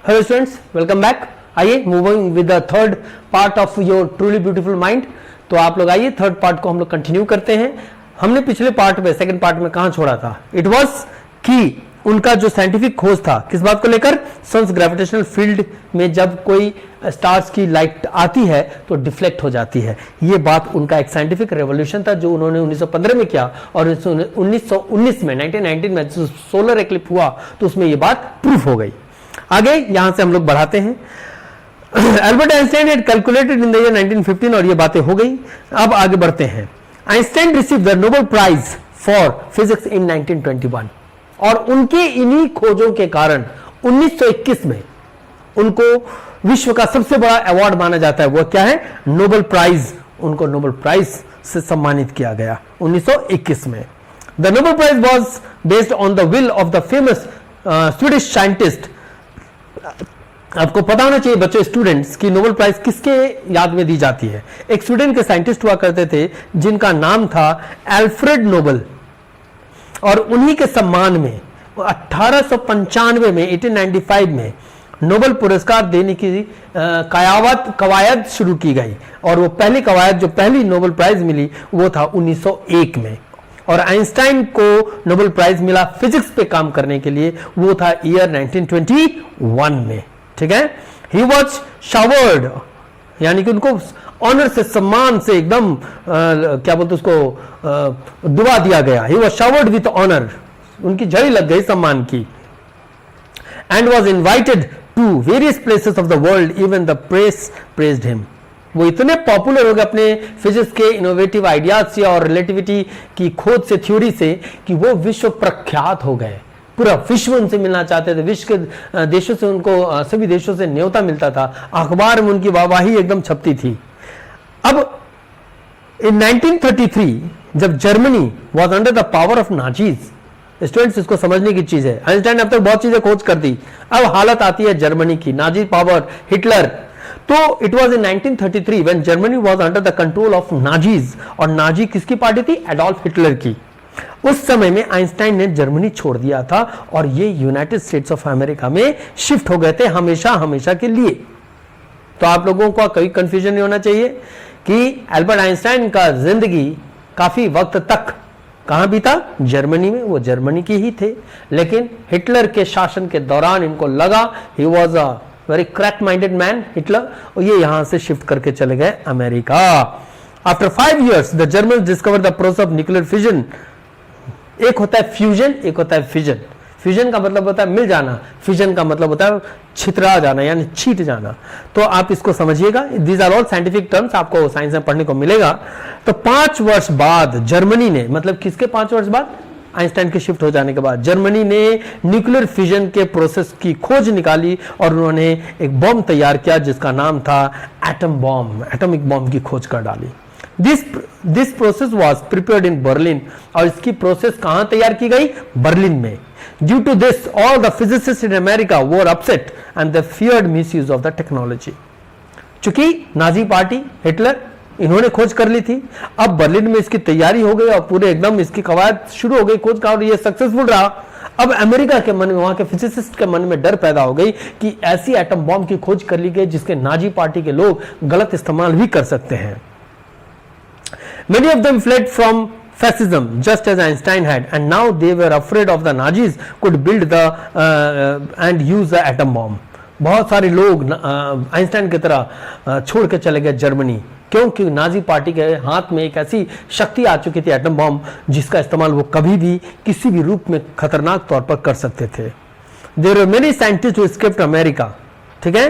Hello students, welcome back. आइए moving with the third part of your truly beautiful mind. तो आप लोग आइए थर्ड पार्ट को हम लोग कंटिन्यू करते हैं। हमने पिछले पार्ट में सेकंड पार्ट में कहां छोड़ा था? इट वाज कि उनका जो साइंटिफिक खोज था किस बात को लेकर, सन्स ग्रेविटेशनल फील्ड में जब कोई स्टार्स की लाइट आती है तो डिफ्लेक्ट हो जाती है। ये बात उनका एक साइंटिफिक रेवोल्यूशन था जो उन्होंने 1915 में किया और 1919 में 1919 में जो सोलर एक्लिप्स हुआ तो उसमें ये बात प्रूफ हो गई। आगे यहां से हम लोग बढ़ाते हैं। Albert Einstein had calculated in the year 1915 और ये बातें हो गई। अब आगे बढ़ते हैं। Einstein received the Nobel Prize for Physics in 1921 और उनके इन्हीं खोजों के कारण 1921 में उनको विश्व का सबसे बड़ा अवार्ड माना जाता है। वो क्या है? Nobel prize. उनको नोबेल प्राइज से सम्मानित किया गया 1921 में। The Nobel prize was based on the will of the famous Swedish scientist. आपको पता होना चाहिए बच्चों, स्टूडेंट्स की नोबेल प्राइज किसके याद में दी जाती है? एक स्वीडन के साइंटिस्ट हुआ करते थे जिनका नाम था एल्फ्रेड नोबेल और उन्हीं के सम्मान में 1895 में 1895 में नोबेल पुरस्कार देने की कवायद शुरू की गई और वो पहली कवायद जो पहली नोबेल प्राइज मिली वो था 1901 में। और आइंस्टाइन को नोबेल प्राइज मिला फिजिक्स पे काम करने के लिए, वो था ईयर 1921 में। ठीक है, ही वॉज शावर्ड, यानी कि उनको ऑनर से, सम्मान से एकदम क्या बोलते उसको दुआ दिया गया। He was showered with honour, उनकी झड़ी लग गई सम्मान की। And was invited to various places of the world, even the press praised him. वो इतने पॉपुलर हो गए अपने फिजिक्स के इनोवेटिव आइडियाज से और रिलेटिविटी की खोज से, थ्योरी से, कि वो विश्व प्रख्यात हो गए। पूरा विश्व उनसे मिलना चाहते थे। विश्व के देशों से उनको, सभी देशों से न्योता मिलता था। अखबार में उनकी वाहवाही एकदम छपती थी। अब इन 1933 जब Germany was under the power of Nazis, students इसको समझने की चीज है। आइंस्टाइन ने अब तक बहुत चीजें खोज कर दी, अब हालत आती है जर्मनी की, नाजी पावर, हिटलर। तो it was in 1933 when Germany was under the control of Nazis. और नाजी किसकी पार्टी थी? एडोल्फ हिटलर की। उस समय में आइंस्टाइन ने जर्मनी छोड़ दिया था और ये यूनाइटेड स्टेट्स ऑफ अमेरिका में शिफ्ट हो गए थे हमेशा हमेशा के लिए। तो आप लोगों को कोई कंफ्यूजन नहीं होना चाहिए कि एल्बर्ट आइंस्टाइन का जिंदगी काफी वक्त तक कहां बीता? जर्मनी में। वो जर्मनी की ही थे, लेकिन हिटलर के शासन के दौरान इनको लगा ही was a very crack minded man, Hitler, और ये यहां से शिफ्ट करके चले गए America. After 5 years the German discover the process of nuclear fission. एक होता है फ्यूजन, एक होता है फिजन। फ्यूजन का मतलब होता है मिल जाना, फिजन का मतलब होता है छितरा जाना, यानी छीट जाना। तो आप इसको समझिएगा, these are all scientific terms, आपको साइंस में पढ़ने को मिलेगा। तो 5 वर्ष बाद जर्मनी ने, मतलब किसके 5 वर्ष बाद? आइंस्टाइन के शिफ्ट हो जाने के बाद जर्मनी ने न्यूक्लियर फिजन के प्रोसेस की खोज निकाली और उन्होंने एक बॉम्ब तैयार किया जिसका नाम था एटम बॉम्ब, एटॉमिक बॉम्ब की खोज कर डाली। This process was prepared in Berlin. और इसकी प्रोसेस कहां तैयार की गई? बर्लिन में। Due to this all the physicist in America were upset and they feared misuse of the technology. चूंकि नाजी पार्टी, हिटलर, इन्होंने खोज कर ली थी, अब बर्लिन में इसकी तैयारी हो गई और पूरे एकदम इसकी कवायद शुरू हो गई खोज का, और ये सक्सेसफुल रहा। अब अमेरिका के मन में, वहां के फिजिसिस्ट के मन में डर पैदा हो गई कि ऐसी एटम बॉम्ब की खोज कर ली गई जिसके नाजी पार्टी के लोग गलत इस्तेमाल भी कर सकते हैं। Many of them fled from fascism just as Einstein had, and now they were afraid of the Nazis could build the and use the atom bomb. बहुत सारे लोग आइंस्टाइन की तरह छोड़ के चले गए जर्मनी, क्योंकि नाजी पार्टी के हाथ में एक ऐसी शक्ति आ चुकी थी, एटम बॉम्ब, जिसका इस्तेमाल वो कभी भी किसी भी रूप में खतरनाक तौर पर कर सकते थे। There were many scientists who escaped America. ठीक है,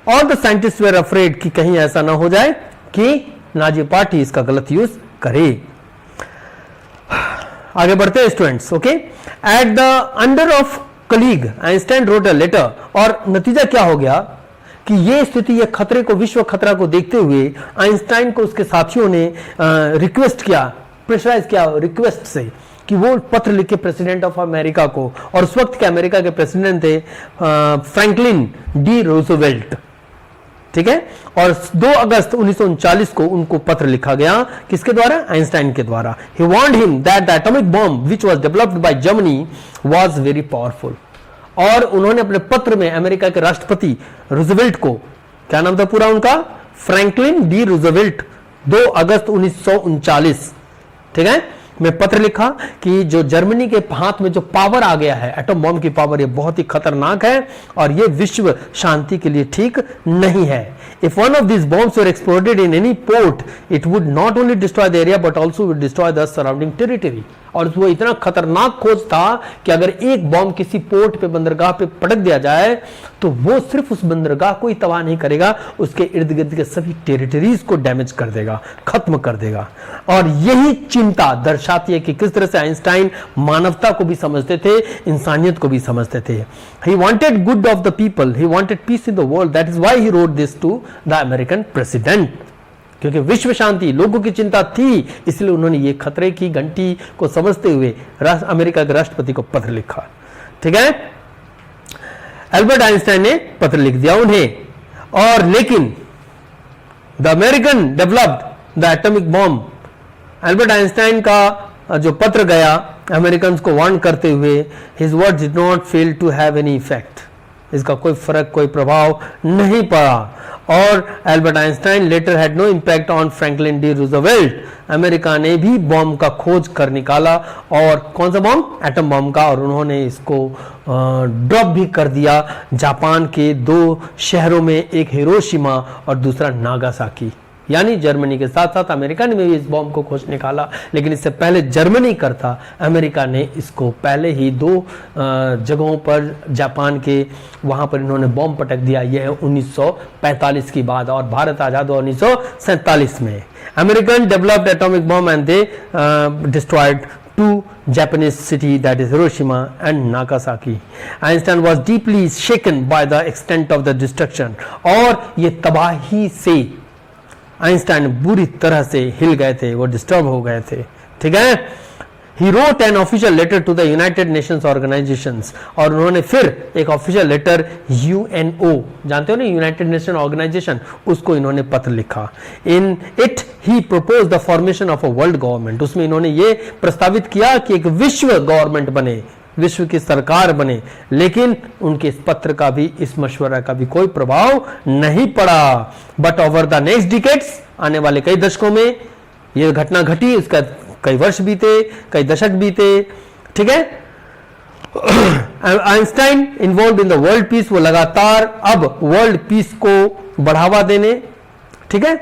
all the scientists were afraid कि कहीं ऐसा ना हो जाए कि नाजी पार्टी इसका गलत यूज करे। आगे बढ़ते हैं students. Okay, at the under of colleague Einstein wrote a letter. और नतीजा क्या हो गया कि ये स्थिति, ये खतरे को, विश्व खतरा को देखते हुए आइंस्टाइन को उसके साथियों ने रिक्वेस्ट किया, प्रेशराइज किया रिक्वेस्ट से कि वो पत्र लिखे प्रेसिडेंट ऑफ अमेरिका को। और उस वक्त के अमेरिका के प्रेसिडेंट थे फ्रैंकलिन डी रूजवेल्ट। ठीक है, और 2 अगस्त 1939 को उनको पत्र लिखा गया, किसके द्वारा? आइंस्टाइन के द्वारा। He warned him that the atomic bomb which was developed by Germany was very powerful. और उन्होंने अपने पत्र में अमेरिका के राष्ट्रपति रूजवेल्ट को, क्या नाम था पूरा उनका, फ्रैंकलिन डी रूजवेल्ट, 2 अगस्त 1939, ठीक है, में पत्र लिखा कि जो जर्मनी के हाथ में जो पावर आ गया है, एटम बॉम्ब की पावर, ये बहुत ही खतरनाक है और ये विश्व शांति के लिए ठीक नहीं है। If one of these bombs were exploded in any port, it would not only destroy the area but also would destroy the surrounding territory. और वो इतना खतरनाक खोज था कि अगर एक बॉम्ब किसी पोर्ट पे, बंदरगाह पे पटक दिया जाए तो वो सिर्फ उस बंदरगाह को ही तबाह नहीं करेगा, उसके इर्द गिर्द के सभी टेरिटरीज को डैमेज कर देगा, खत्म कर देगा। और यही चिंता दर्शाती है कि किस तरह से आइंस्टाइन मानवता को भी समझते थे, इंसानियत को भी समझते थे। He wanted good of the people, he wanted peace in the world, that is why he wrote this to the American president. क्योंकि विश्व शांति, लोगों की चिंता थी, इसलिए उन्होंने ये खतरे की घंटी को समझते हुए अमेरिका के राष्ट्रपति को पत्र लिखा, ठीक है। एल्बर्ट आइंस्टाइन ने पत्र लिख दिया उन्हें, और लेकिन the American developed the atomic bomb. Albert Einstein का जो पत्र गया अमेरिकन को वार्न करते हुए, his words did not fail to have any effect, इसका कोई फर्क, कोई प्रभाव नहीं पड़ा। और Albert Einstein letter had no impact on Franklin D Roosevelt. America ने भी बॉम्ब का खोज कर निकाला, और कौन सा बॉम्ब, एटम बॉम्ब का, और उन्होंने इसको ड्रॉप भी कर दिया जापान के 2 शहरों में, एक हिरोशिमा और दूसरा नागासाकी। यानी जर्मनी के साथ साथ अमेरिका ने भी इस बॉम्ब को खोज निकाला, लेकिन इससे पहले जर्मनी करता, अमेरिका ने इसको पहले ही 2 जगहों पर जापान के, वहां पर इन्होंने बॉम्ब पटक दिया। यह है 1945 की बात, और भारत आजाद हुआ 1947 में। American developed atomic bomb and they destroyed 2 Japanese city, that is Hiroshima and Nagasaki. Einstein was deeply shaken by the extent of the destruction, और ये तबाही से आइंस्टाइन बुरी तरह से हिल गए थे, वो डिस्टर्ब हो गए थे, ठीक है। He wrote an official letter to the United Nations organizations, और उन्होंने फिर एक ऑफिशियल लेटर UNO, जानते हो ना, यूनाइटेड नेशन ऑर्गेनाइजेशन, उसको इन्होंने पत्र लिखा। In it he proposed the formation of a world government, उसमें इन्होंने ये प्रस्तावित किया कि एक विश्व गवर्नमेंट बने, विश्व की सरकार बने, लेकिन उनके इस पत्र का भी, इस मशवरा का भी कोई प्रभाव नहीं पड़ा। But over the next decades, आने वाले कई दशकों में यह घटना घटी, इसका कई वर्ष बीते, कई दशक बीते, ठीक है। Einstein involve in the world piece, वो लगातार अब वर्ल्ड पीस को बढ़ावा देने, ठीक है,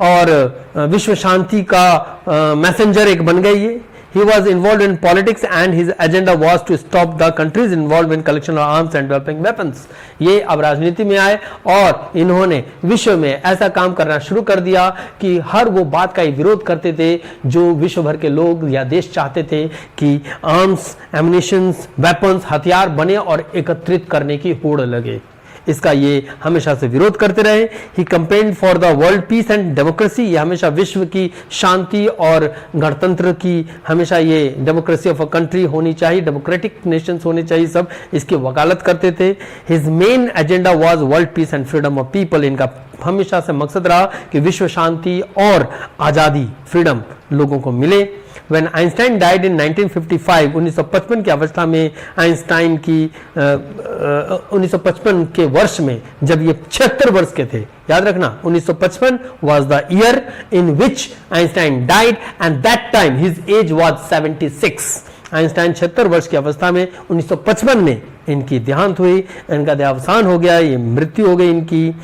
और विश्व शांति का मैसेंजर एक बन गई है। He was involved in politics and his agenda was to stop the countries involved in collection of arms and developing weapons. ये अब राजनीति में आए और इन्होंने विश्व में ऐसा काम करना शुरू कर दिया कि हर वो बात का विरोध करते थे जो विश्व भर के लोग या देश चाहते थे कि आर्म्स, एम्युनिशंस, वेपन्स, हथियार बने और एकत्रित करने की होड़ लगे। इसका ये हमेशा से विरोध करते रहे। He campaigned for the world peace and democracy, ये हमेशा विश्व की शांति और गणतंत्र की, हमेशा ये डेमोक्रेसी ऑफ अ कंट्री होनी चाहिए, डेमोक्रेटिक नेशंस होने चाहिए, सब इसकी वकालत करते थे। His main agenda was world peace and freedom of people, इनका हमेशा से मकसद रहा कि विश्व शांति और आजादी, फ्रीडम लोगों को मिले। When Einstein died in 1955, 1955 की अवस्था में आइंस्टाइन की 1955 के वर्ष में, जब ये 76 वर्ष के थे, याद रखना 1955 was the year in which Einstein died and that time his age was 76. Einstein 76 वर्ष की अवस्था में 1955 में इनकी देहांत हुई, इनका देहावसान हो गया, ये मृत्यु हो गई इनकी।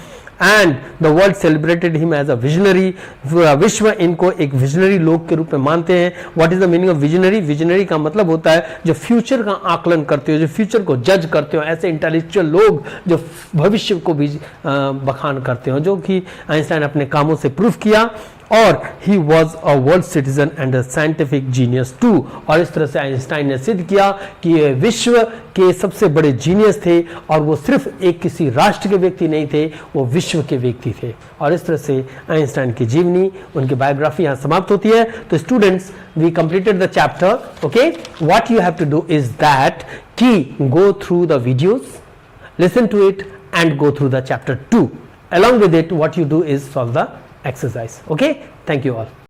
And the world celebrated him as a visionary, विश्व इनको एक विजनरी लोग के रूप में मानते हैं। What is the meaning of visionary? Visionary का मतलब होता है जो फ्यूचर का आकलन करते हो, जो फ्यूचर को जज करते हो, ऐसे इंटेलेक्चुअल लोग जो भविष्य को भी बखान करते हो, जो कि आइंस्टाइन अपने कामों से प्रूफ किया। और he was a world citizen and a scientific genius too, और इस तरह से आइंस्टाइन ने सिद्ध किया कि ये विश्व के सबसे बड़े जीनियस थे और वो सिर्फ एक किसी राष्ट्र के व्यक्ति नहीं थे, वो विश्व के व्यक्ति थे। और इस तरह से आइंस्टाइन की जीवनी, उनकी बायोग्राफी यहाँ समाप्त होती है। तो students, we completed the chapter. Okay, what you have to do is that कि go through the videos, listen to it and go through the chapter 2. Along with it, what you do is solve the exercise. Okay, thank you all.